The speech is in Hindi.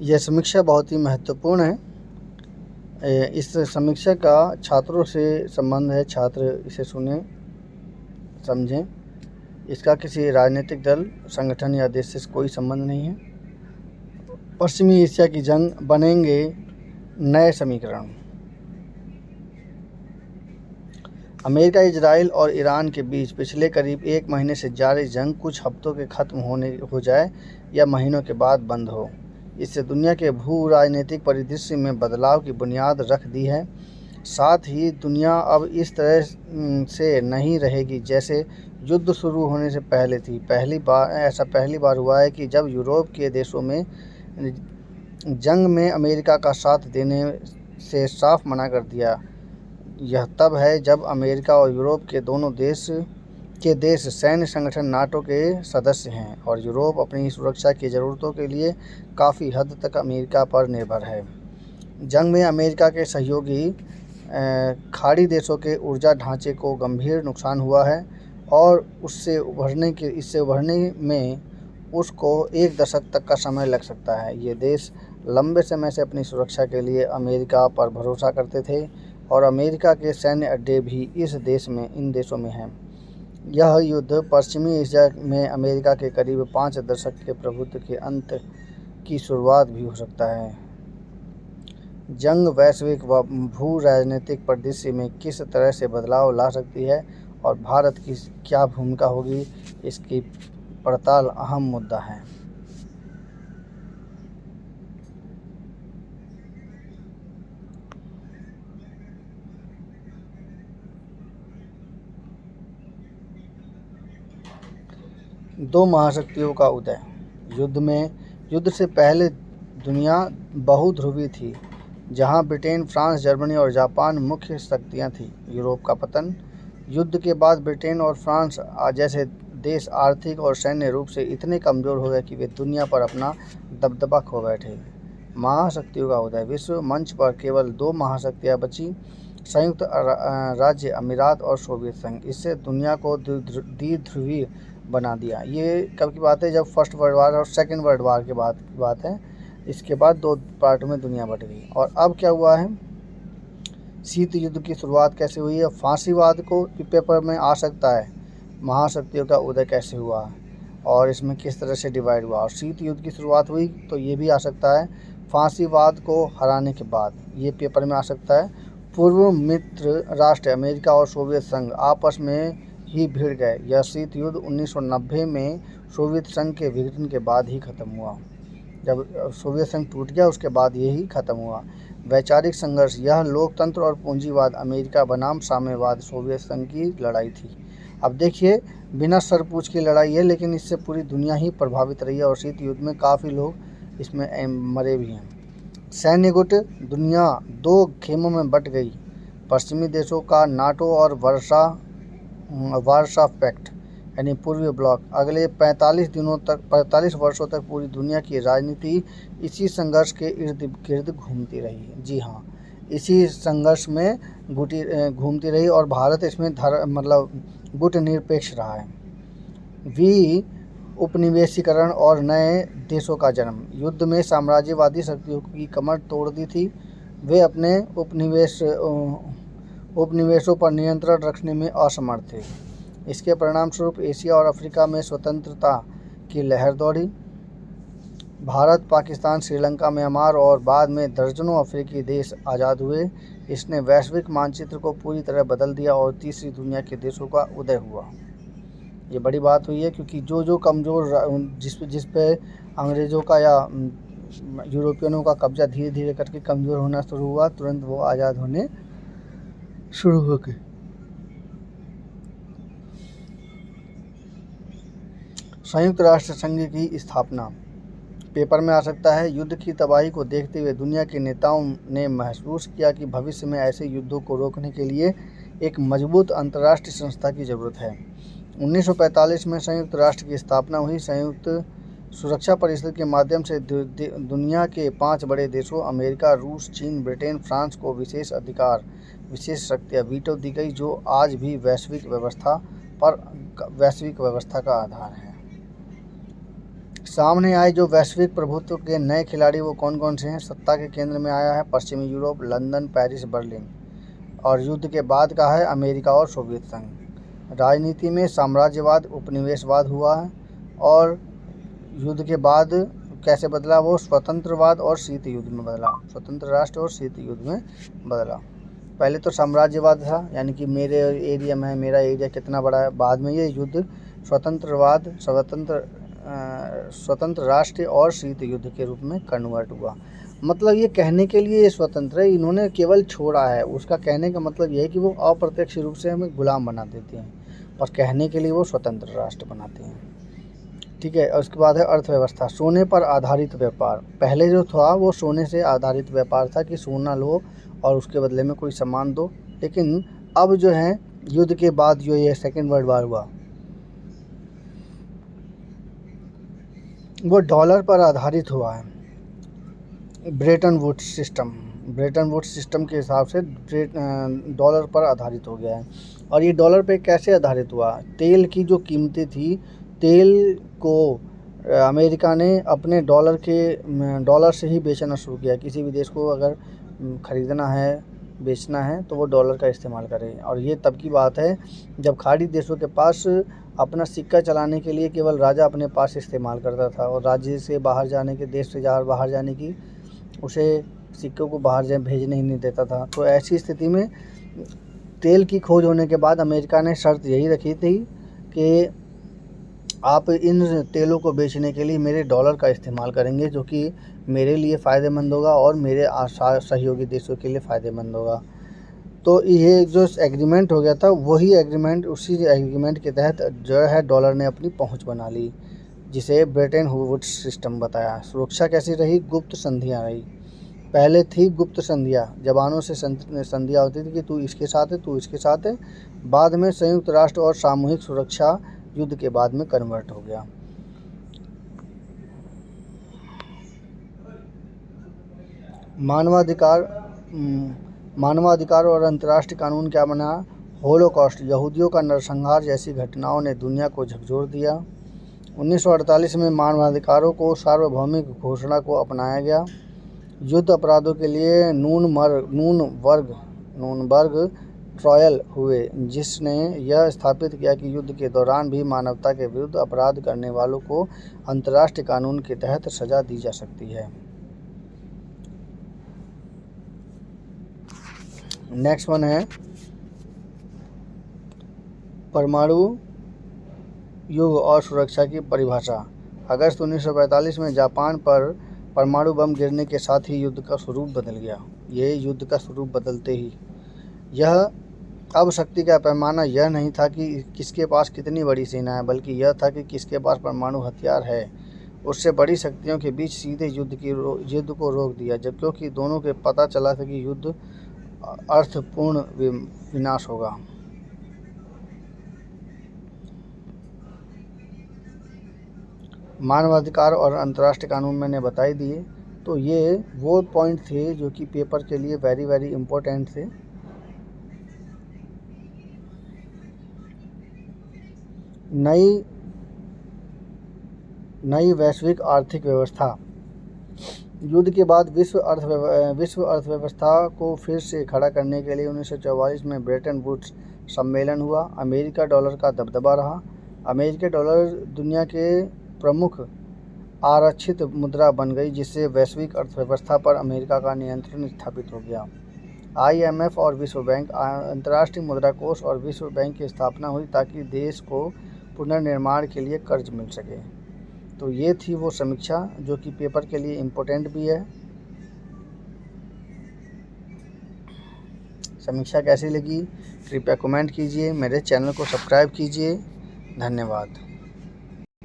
यह समीक्षा बहुत ही महत्वपूर्ण है। इस समीक्षा का छात्रों से संबंध है। छात्र इसे सुने, समझें। इसका किसी राजनीतिक दल, संगठन या देश से कोई संबंध नहीं है। पश्चिमी एशिया की जंग बनेंगे नए समीकरण। अमेरिका, इजराइल और ईरान के बीच पिछले करीब 1 महीने से जारी जंग कुछ हफ्तों के खत्म हो जाए या महीनों के बाद बंद हो, इससे दुनिया के भू राजनीतिक परिदृश्य में बदलाव की बुनियाद रख दी है। साथ ही दुनिया अब इस तरह से नहीं रहेगी जैसे युद्ध शुरू होने से पहले थी। ऐसा पहली बार हुआ है कि जब यूरोप के देशों में जंग में अमेरिका का साथ देने से साफ मना कर दिया। यह तब है जब अमेरिका और यूरोप के दोनों देश सैन्य संगठन नाटो के सदस्य हैं और यूरोप अपनी सुरक्षा की ज़रूरतों के लिए काफ़ी हद तक अमेरिका पर निर्भर है। जंग में अमेरिका के सहयोगी खाड़ी देशों के ऊर्जा ढांचे को गंभीर नुकसान हुआ है और इससे उभरने में उसको 1 दशक तक का समय लग सकता है। ये देश लंबे समय से अपनी सुरक्षा के लिए अमेरिका पर भरोसा करते थे और अमेरिका के सैन्य अड्डे भी इन देशों में हैं। यह युद्ध पश्चिमी एशिया में अमेरिका के करीब 5 दशक के प्रभुत्व के अंत की शुरुआत भी हो सकता है। जंग वैश्विक व भू राजनीतिक परिदृश्य में किस तरह से बदलाव ला सकती है और भारत की क्या भूमिका होगी, इसकी पड़ताल अहम मुद्दा है। दो महाशक्तियों का उदय। युद्ध से पहले दुनिया बहुध्रुवी थी, जहां ब्रिटेन, फ्रांस, जर्मनी और जापान मुख्य शक्तियां थीं। यूरोप का पतन। युद्ध के बाद ब्रिटेन और फ्रांस जैसे देश आर्थिक और सैन्य रूप से इतने कमज़ोर हो गए कि वे दुनिया पर अपना दबदबा खो बैठे। महाशक्तियों का उदय। विश्व मंच पर केवल 2 महाशक्तियाँ बची, संयुक्त राज्य अमीरात और सोवियत संघ। इससे दुनिया को द्विध्रुवीय बना दिया। ये कब की बात है? जब फर्स्ट वर्ल्ड वार और सेकेंड वर्ल्ड वार के बाद की बात है। इसके बाद 2 पार्टों में दुनिया बट गई। और अब क्या हुआ है? शीत युद्ध की शुरुआत कैसे हुई है? फांसीवाद को पेपर में आ सकता है। महाशक्तियों का उदय कैसे हुआ और इसमें किस तरह से डिवाइड हुआ। और शीत युद्ध की शुरुआत हुई तो ये भी आ सकता है फांसीवाद को हराने के बाद, ये पेपर में आ सकता है। पूर्व मित्र राष्ट्र अमेरिका और सोवियत संघ आपस में ही भिड़ गए। यह शीत युद्ध 1990 में सोवियत संघ के विघटन के बाद ही खत्म हुआ। जब सोवियत संघ टूट गया उसके बाद ये ही खत्म हुआ। वैचारिक संघर्ष। यह लोकतंत्र और पूंजीवाद अमेरिका बनाम साम्यवाद सोवियत संघ की लड़ाई थी। अब देखिए, बिना सरपूछ की लड़ाई है, लेकिन इससे पूरी दुनिया ही प्रभावित रही है और शीत युद्ध में काफ़ी लोग इसमें मरे भी हैं। सैन्य गुट। दुनिया 2 खेमों में बट गई। पश्चिमी देशों का नाटो और वार्सा पैक्ट यानी पूर्वी ब्लॉक। अगले 45 वर्षों तक पूरी दुनिया की राजनीति इसी संघर्ष के इर्द गिर्द घूमती रही। जी हाँ, इसी संघर्ष में घूमती रही और भारत इसमें गुट निरपेक्ष रहा है। उपनिवेशीकरण और नए देशों का जन्म। युद्ध में साम्राज्यवादी शक्तियों की कमर तोड़ दी थी। वे अपने उपनिवेशों पर नियंत्रण रखने में असमर्थ थे। इसके परिणामस्वरूप एशिया और अफ्रीका में स्वतंत्रता की लहर दौड़ी। भारत, पाकिस्तान, श्रीलंका, म्यांमार और बाद में दर्जनों अफ्रीकी देश आज़ाद हुए। इसने वैश्विक मानचित्र को पूरी तरह बदल दिया और तीसरी दुनिया के देशों का उदय हुआ। ये बड़ी बात हुई है क्योंकि जो कमज़ोर जिस पे अंग्रेज़ों का या यूरोपियनों का कब्जा धीरे धीरे करके कमज़ोर होना शुरू हुआ, तुरंत वो आज़ाद होने शुरू हो गए। संयुक्त राष्ट्र संघ की स्थापना। पेपर में आ सकता है। युद्ध की तबाही को देखते हुए दुनिया के नेताओं ने महसूस किया कि भविष्य में ऐसे युद्धों को रोकने के लिए एक मजबूत अंतर्राष्ट्रीय संस्था की ज़रूरत है। 1945 में संयुक्त राष्ट्र की स्थापना हुई। संयुक्त सुरक्षा परिषद के माध्यम से दुनिया के 5 बड़े देशों अमेरिका, रूस, चीन, ब्रिटेन, फ्रांस को विशेष अधिकार, विशेष शक्तियाँ वीटो दी गई, जो आज भी वैश्विक व्यवस्था का आधार है। सामने आए जो वैश्विक प्रभुत्व के नए खिलाड़ी वो कौन कौन से हैं। सत्ता के केंद्र में आया है पश्चिमी यूरोप, लंदन, पेरिस, बर्लिन। और युद्ध के बाद का है अमेरिका और सोवियत संघ। राजनीति में साम्राज्यवाद, उपनिवेशवाद हुआ है। और युद्ध के बाद कैसे बदला वो, स्वतंत्रवाद और शीत युद्ध में बदला। स्वतंत्र राष्ट्र और शीत युद्ध में बदला। पहले तो साम्राज्यवाद था, यानी कि मेरे एरिया में मेरा एरिया कितना बड़ा है। बाद में ये युद्ध स्वतंत्रवाद, स्वतंत्र राष्ट्र और शीत युद्ध के रूप में कन्वर्ट हुआ। मतलब ये कहने के लिए ये स्वतंत्र है, इन्होंने केवल छोड़ा है। उसका कहने का मतलब ये है कि वो अप्रत्यक्ष रूप से हमें गुलाम बना देते हैं, पर कहने के लिए वो स्वतंत्र राष्ट्र बनाते हैं। ठीक है। और उसके बाद है अर्थव्यवस्था, सोने पर आधारित व्यापार। पहले जो था वो सोने से आधारित व्यापार था कि सोना लो और उसके बदले में कोई सामान दो। लेकिन अब जो है युद्ध के बाद जो ये सेकेंड वर्ल्ड वार हुआ वो डॉलर पर आधारित हुआ है। ब्रेटन वुड्स सिस्टम के हिसाब से डॉलर पर आधारित हो गया है। और ये डॉलर पे कैसे आधारित हुआ, तेल की जो कीमतें थी, तेल को अमेरिका ने अपने डॉलर से ही बेचना शुरू किया। किसी भी देश को अगर ख़रीदना है, बेचना है, तो वो डॉलर का इस्तेमाल करें। और ये तब की बात है जब खाड़ी देशों के पास अपना सिक्का चलाने के लिए केवल राजा अपने पास इस्तेमाल करता था, और राज्य से बाहर जाने के, देश से बाहर जाने की, उसे सिक्कों को बाहर भेजने ही नहीं देता था। तो ऐसी स्थिति में तेल की खोज होने के बाद अमेरिका ने शर्त यही रखी थी कि आप इन तेलों को बेचने के लिए मेरे डॉलर का इस्तेमाल करेंगे, जो कि मेरे लिए फ़ायदेमंद होगा और मेरे सहयोगी देशों के लिए फ़ायदेमंद होगा। तो ये जो एग्रीमेंट हो गया था, वही एग्रीमेंट, उसी एग्रीमेंट के तहत जो है डॉलर ने अपनी पहुंच बना ली, जिसे ब्रेटन वुड्स सिस्टम बताया। सुरक्षा कैसी रही, गुप्त संधियां रही। पहले थी गुप्त संधियां, जवानों से संधियां होती थी कि तू इसके साथ है, तू इसके साथ है। बाद में संयुक्त राष्ट्र और सामूहिक सुरक्षा युद्ध के बाद में कन्वर्ट हो गया। मानवाधिकार और अंतर्राष्ट्रीय कानून क्या बना। होलोकॉस्ट, यहूदियों का नरसंहार जैसी घटनाओं ने दुनिया को झकझोर दिया। 1948 में मानवाधिकारों को सार्वभौमिक घोषणा को अपनाया गया। युद्ध अपराधों के लिए नूर्नबर्ग ट्रायल हुए, जिसने यह स्थापित किया कि युद्ध के दौरान भी मानवता के विरुद्ध अपराध करने वालों को अंतर्राष्ट्रीय कानून के तहत सजा दी जा सकती है। नेक्स्ट वन है परमाणु युग और सुरक्षा की परिभाषा। अगस्त 1945 में जापान पर परमाणु बम गिरने के साथ ही युद्ध का स्वरूप बदल गया। ये युद्ध का स्वरूप बदलते ही यह अब शक्ति का पैमाना यह नहीं था कि किसके पास कितनी बड़ी सेना है, बल्कि यह था कि किसके पास परमाणु हथियार है। उससे बड़ी शक्तियों के बीच सीधे युद्ध को रोक दिया, जब क्योंकि दोनों के पता चला था कि युद्ध अर्थपूर्ण विनाश होगा। मानवाधिकार और अंतर्राष्ट्रीय कानून मैंने बता ही दिए। तो ये वो पॉइंट थे जो कि पेपर के लिए वेरी वेरी इम्पोर्टेंट थे। नई वैश्विक आर्थिक व्यवस्था। युद्ध के बाद विश्व अर्थव्यवस्था को फिर से खड़ा करने के लिए 1944 में ब्रेटन वुड्स सम्मेलन हुआ। अमेरिका डॉलर का दबदबा रहा। अमेरिकी डॉलर दुनिया के प्रमुख आरक्षित मुद्रा बन गई, जिससे वैश्विक अर्थव्यवस्था पर अमेरिका का नियंत्रण स्थापित हो गया। IMF और विश्व बैंक, अंतर्राष्ट्रीय मुद्रा कोष और विश्व बैंक की स्थापना हुई ताकि देश को पुनर्निर्माण के लिए कर्ज मिल सके। तो ये थी वो समीक्षा जो कि पेपर के लिए इम्पोर्टेंट भी है। समीक्षा कैसी लगी कृपया कमेंट कीजिए, मेरे चैनल को सब्सक्राइब कीजिए। धन्यवाद।